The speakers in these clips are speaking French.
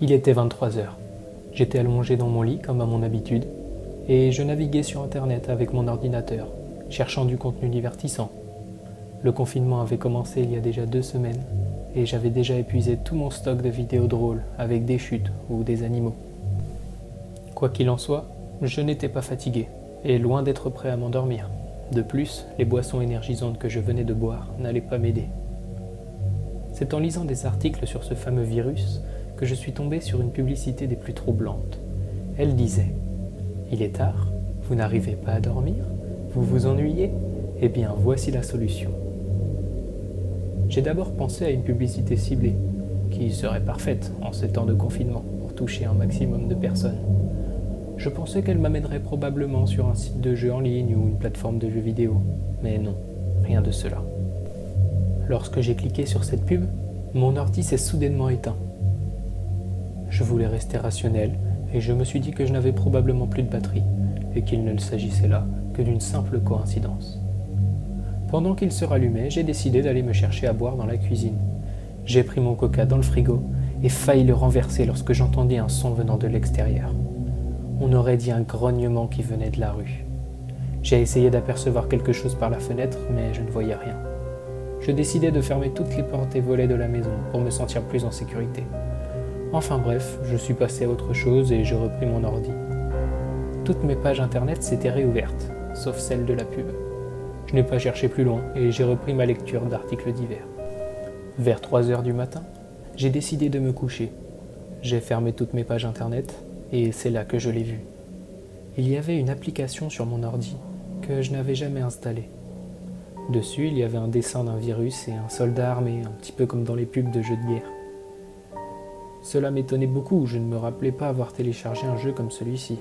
Il était 23 heures. J'étais allongé dans mon lit comme à mon habitude, et je naviguais sur internet avec mon ordinateur, cherchant du contenu divertissant. Le confinement avait commencé il y a déjà 2 semaines, et j'avais déjà épuisé tout mon stock de vidéos drôles avec des chutes ou des animaux. Quoi qu'il en soit, je n'étais pas fatigué, et loin d'être prêt à m'endormir. De plus, les boissons énergisantes que je venais de boire n'allaient pas m'aider. C'est en lisant des articles sur ce fameux virus que je suis tombé sur une publicité des plus troublantes. Elle disait « Il est tard, vous n'arrivez pas à dormir, vous vous ennuyez, eh bien voici la solution. » J'ai d'abord pensé à une publicité ciblée, qui serait parfaite en ces temps de confinement pour toucher un maximum de personnes. Je pensais qu'elle m'amènerait probablement sur un site de jeu en ligne ou une plateforme de jeux vidéo, mais non, rien de cela. Lorsque j'ai cliqué sur cette pub, mon ordi s'est soudainement éteint. Je voulais rester rationnel et je me suis dit que je n'avais probablement plus de batterie et qu'il ne s'agissait là que d'une simple coïncidence. Pendant qu'il se rallumait, j'ai décidé d'aller me chercher à boire dans la cuisine. J'ai pris mon coca dans le frigo et failli le renverser lorsque j'entendis un son venant de l'extérieur. On aurait dit un grognement qui venait de la rue. J'ai essayé d'apercevoir quelque chose par la fenêtre, mais je ne voyais rien. Je décidai de fermer toutes les portes et volets de la maison pour me sentir plus en sécurité. Enfin bref, je suis passé à autre chose et je repris mon ordi. Toutes mes pages internet s'étaient réouvertes, sauf celle de la pub. Je n'ai pas cherché plus loin et j'ai repris ma lecture d'articles divers. Vers 3 heures du matin, j'ai décidé de me coucher. J'ai fermé toutes mes pages internet et c'est là que je l'ai vue. Il y avait une application sur mon ordi que je n'avais jamais installée. Dessus, il y avait un dessin d'un virus et un soldat armé, un petit peu comme dans les pubs de jeux de guerre. Cela m'étonnait beaucoup, je ne me rappelais pas avoir téléchargé un jeu comme celui-ci.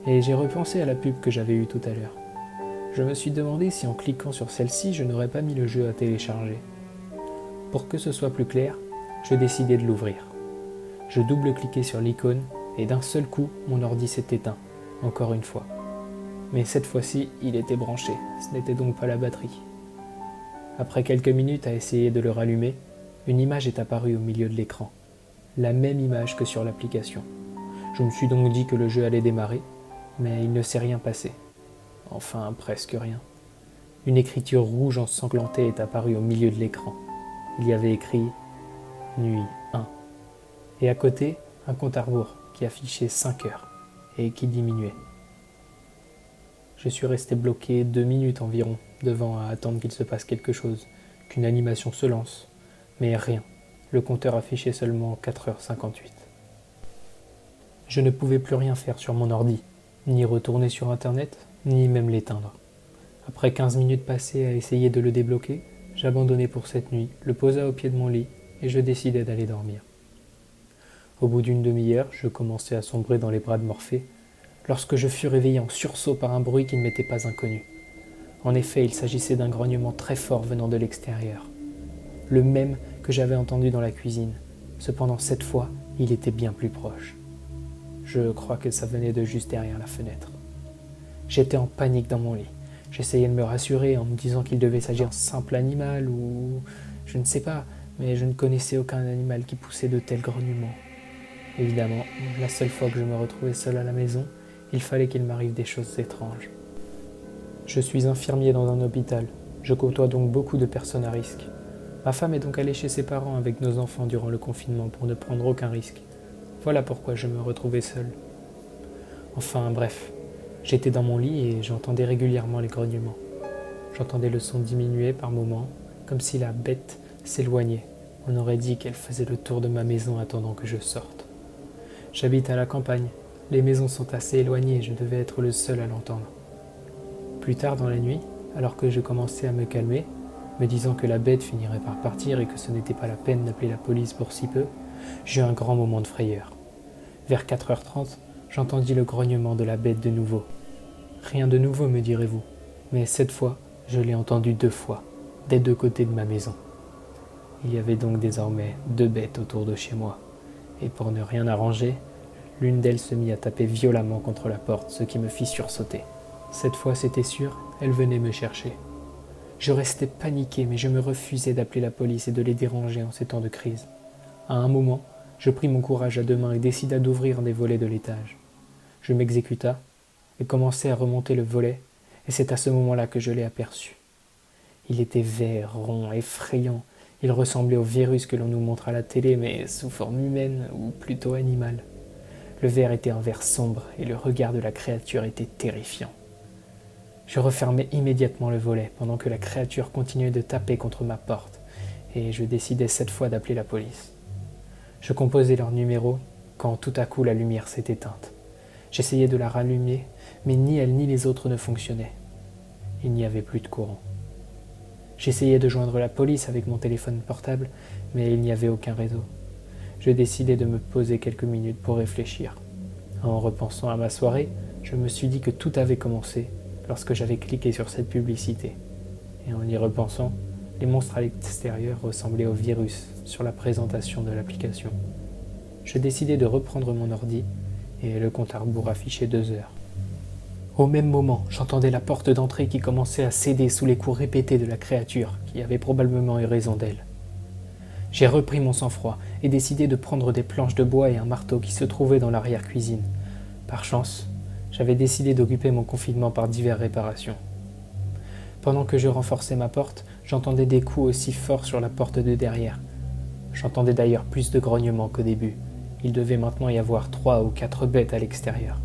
Et j'ai repensé à la pub que j'avais eue tout à l'heure. Je me suis demandé si en cliquant sur celle-ci, je n'aurais pas mis le jeu à télécharger. Pour que ce soit plus clair, je décidai de l'ouvrir. Je double-cliquai sur l'icône et d'un seul coup, mon ordi s'est éteint, encore une fois. Mais cette fois-ci, il était branché, ce n'était donc pas la batterie. Après quelques minutes à essayer de le rallumer, une image est apparue au milieu de l'écran. La même image que sur l'application. Je me suis donc dit que le jeu allait démarrer, mais il ne s'est rien passé. Enfin, presque rien. Une écriture rouge ensanglantée est apparue au milieu de l'écran. Il y avait écrit « Nuit 1 ». Et à côté, un compte à rebours qui affichait 5 heures et qui diminuait. Je suis resté bloqué 2 minutes environ, devant à attendre qu'il se passe quelque chose, qu'une animation se lance. Mais rien. Le compteur affichait seulement 4h58. Je ne pouvais plus rien faire sur mon ordi, ni retourner sur internet, ni même l'éteindre. Après 15 minutes passées à essayer de le débloquer, j'abandonnai pour cette nuit, le posa au pied de mon lit et je décidai d'aller dormir. Au bout d'une demi-heure, je commençais à sombrer dans les bras de Morphée, lorsque je fus réveillé en sursaut par un bruit qui ne m'était pas inconnu. En effet, il s'agissait d'un grognement très fort venant de l'extérieur. Le même que j'avais entendu dans la cuisine. Cependant, cette fois, il était bien plus proche. Je crois que ça venait de juste derrière la fenêtre. J'étais en panique dans mon lit. J'essayais de me rassurer en me disant qu'il devait s'agir d'un simple animal ou... je ne sais pas, mais je ne connaissais aucun animal qui poussait de tels grognements. Évidemment, la seule fois que je me retrouvais seul à la maison, il fallait qu'il m'arrive des choses étranges. Je suis infirmier dans un hôpital. Je côtoie donc beaucoup de personnes à risque. Ma femme est donc allée chez ses parents avec nos enfants durant le confinement pour ne prendre aucun risque. Voilà pourquoi je me retrouvais seul. Enfin bref, j'étais dans mon lit et j'entendais régulièrement les grognements. J'entendais le son diminuer par moments, comme si la bête s'éloignait. On aurait dit qu'elle faisait le tour de ma maison attendant que je sorte. J'habite à la campagne. Les maisons sont assez éloignées et je devais être le seul à l'entendre. Plus tard dans la nuit, alors que je commençais à me calmer, me disant que la bête finirait par partir et que ce n'était pas la peine d'appeler la police pour si peu, j'eus un grand moment de frayeur. Vers 4h30, j'entendis le grognement de la bête de nouveau. Rien de nouveau, me direz-vous, mais cette fois, je l'ai entendu 2 fois, des 2 côtés de ma maison. Il y avait donc désormais 2 bêtes autour de chez moi, et pour ne rien arranger, l'une d'elles se mit à taper violemment contre la porte, ce qui me fit sursauter. Cette fois, c'était sûr, elle venait me chercher. Je restais paniqué, mais je me refusais d'appeler la police et de les déranger en ces temps de crise. À un moment, Je pris mon courage à deux mains et décida d'ouvrir des volets de l'étage. Je m'exécuta et commençai à remonter le volet, et c'est à ce moment-là que je l'ai aperçu. Il était vert, rond, effrayant. Il ressemblait au virus que l'on nous montre à la télé, mais sous forme humaine ou plutôt animale. Le verre était un verre sombre et le regard de la créature était terrifiant. Je refermai immédiatement le volet pendant que la créature continuait de taper contre ma porte, et je décidai cette fois d'appeler la police. Je composais leur numéro quand tout à coup la lumière s'est éteinte. J'essayais de la rallumer, mais ni elle ni les autres ne fonctionnaient. Il n'y avait plus de courant. J'essayais de joindre la police avec mon téléphone portable, mais il n'y avait aucun réseau. Je décidai de me poser quelques minutes pour réfléchir. En repensant à ma soirée, je me suis dit que tout avait commencé lorsque j'avais cliqué sur cette publicité. Et en y repensant, les monstres à l'extérieur ressemblaient au virus sur la présentation de l'application. Je décidai de reprendre mon ordi et le compte à rebours affichait 2 heures. Au même moment, j'entendais la porte d'entrée qui commençait à céder sous les coups répétés de la créature, qui avait probablement eu raison d'elle. J'ai repris mon sang-froid et décidé de prendre des planches de bois et un marteau qui se trouvaient dans l'arrière-cuisine. Par chance, j'avais décidé d'occuper mon confinement par diverses réparations. Pendant que je renforçais ma porte, j'entendais des coups aussi forts sur la porte de derrière. J'entendais d'ailleurs plus de grognements qu'au début. Il devait maintenant y avoir 3 ou 4 bêtes à l'extérieur.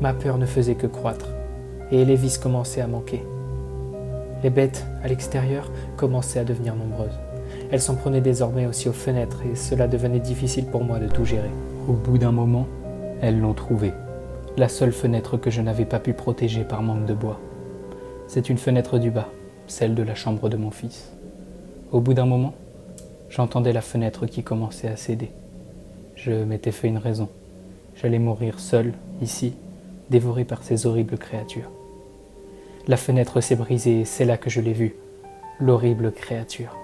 Ma peur ne faisait que croître, et les vis commençaient à manquer. Les bêtes, à l'extérieur, commençaient à devenir nombreuses. Elles s'en prenaient désormais aussi aux fenêtres, et cela devenait difficile pour moi de tout gérer. Au bout d'un moment, elles l'ont trouvée. La seule fenêtre que je n'avais pas pu protéger par manque de bois. C'est une fenêtre du bas, celle de la chambre de mon fils. Au bout d'un moment, j'entendais la fenêtre qui commençait à céder. Je m'étais fait une raison. J'allais mourir seul, ici, dévoré par ces horribles créatures. La fenêtre s'est brisée et c'est là que je l'ai vue, l'horrible créature.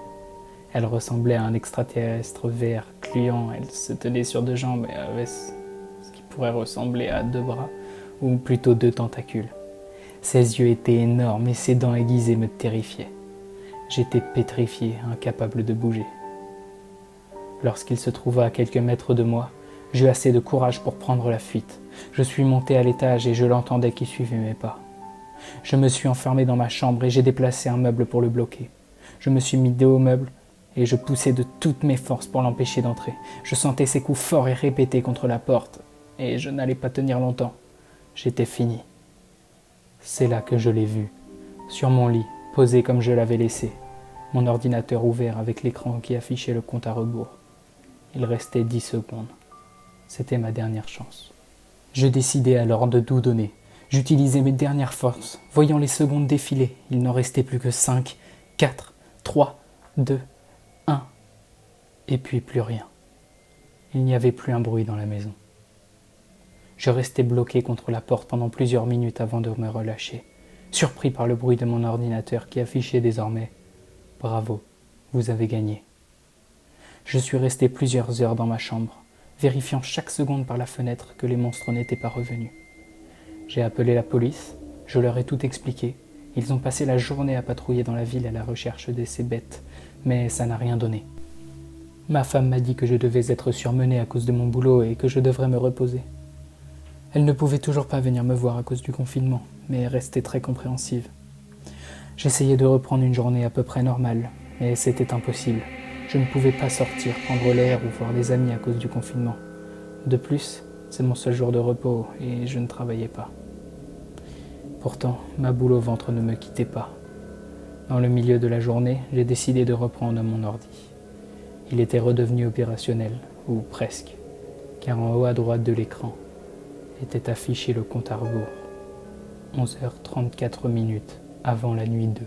Elle ressemblait à un extraterrestre vert, gluant, elle se tenait sur 2 jambes et avait ce qui pourrait ressembler à 2 bras, ou plutôt 2 tentacules. Ses yeux étaient énormes et ses dents aiguisées me terrifiaient. J'étais pétrifié, incapable de bouger. Lorsqu'il se trouva à quelques mètres de moi, j'eus assez de courage pour prendre la fuite. Je suis monté à l'étage et je l'entendais qui suivait mes pas. Je me suis enfermé dans ma chambre et j'ai déplacé un meuble pour le bloquer. Je me suis mis dos au meuble et je poussais de toutes mes forces pour l'empêcher d'entrer. Je sentais ses coups forts et répétés contre la porte et je n'allais pas tenir longtemps. J'étais fini. C'est là que je l'ai vu, sur mon lit, posé comme je l'avais laissé, mon ordinateur ouvert avec l'écran qui affichait le compte à rebours. Il restait 10 secondes. C'était ma dernière chance. Je décidai alors de tout donner. J'utilisais mes dernières forces. Voyant les secondes défiler, il n'en restait plus que 5, 4, 3, 2, 1. Et puis plus rien. Il n'y avait plus un bruit dans la maison. Je restai bloqué contre la porte pendant plusieurs minutes avant de me relâcher, surpris par le bruit de mon ordinateur qui affichait désormais « Bravo, vous avez gagné ». Je suis resté plusieurs heures dans ma chambre, vérifiant chaque seconde par la fenêtre que les monstres n'étaient pas revenus. J'ai appelé la police, je leur ai tout expliqué. Ils ont passé la journée à patrouiller dans la ville à la recherche de ces bêtes, mais ça n'a rien donné. Ma femme m'a dit que je devais être surmené à cause de mon boulot et que je devrais me reposer. Elle ne pouvait toujours pas venir me voir à cause du confinement, mais restait très compréhensive. J'essayais de reprendre une journée à peu près normale, mais c'était impossible. Je ne pouvais pas sortir, prendre l'air ou voir des amis à cause du confinement. De plus, c'est mon seul jour de repos et je ne travaillais pas. Pourtant, ma boule au ventre ne me quittait pas. Dans le milieu de la journée, j'ai décidé de reprendre mon ordi. Il était redevenu opérationnel, ou presque, car en haut à droite de l'écran était affiché le compte à rebours. 11h34 avant la nuit 2.